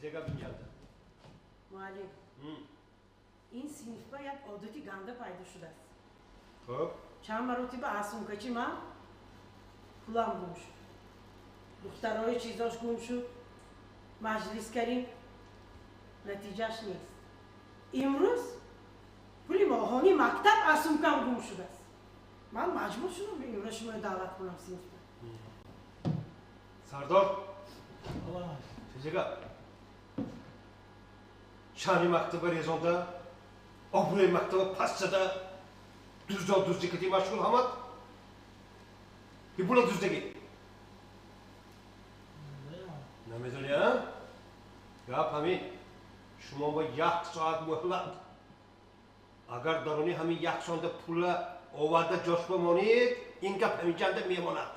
تجا بینجاده. معلم این سینف باید عادتی گنده پیدا شده است. خب چند مرتبه آسونکچی من پولم گم شد. دخترهای چیزاش گم شد. مجلس کردیم نتیجهش نیست. امروز پول ماهانی مکتب آسونکم گم شده است. من مجبور شدم به امروز شما دعوت کنم سینف. سردار تجا شانی مکتب ریزونده آبروی مکتب پس شده دوزدار دوزدگی مشغول همت بیپولا دوزدگی نمیدونی ها؟ گپ همین شما با 1 ساعت مهلت اگر درونی همین 1 ساعت پول آورده جاش بمانید این گپ همینجا میماند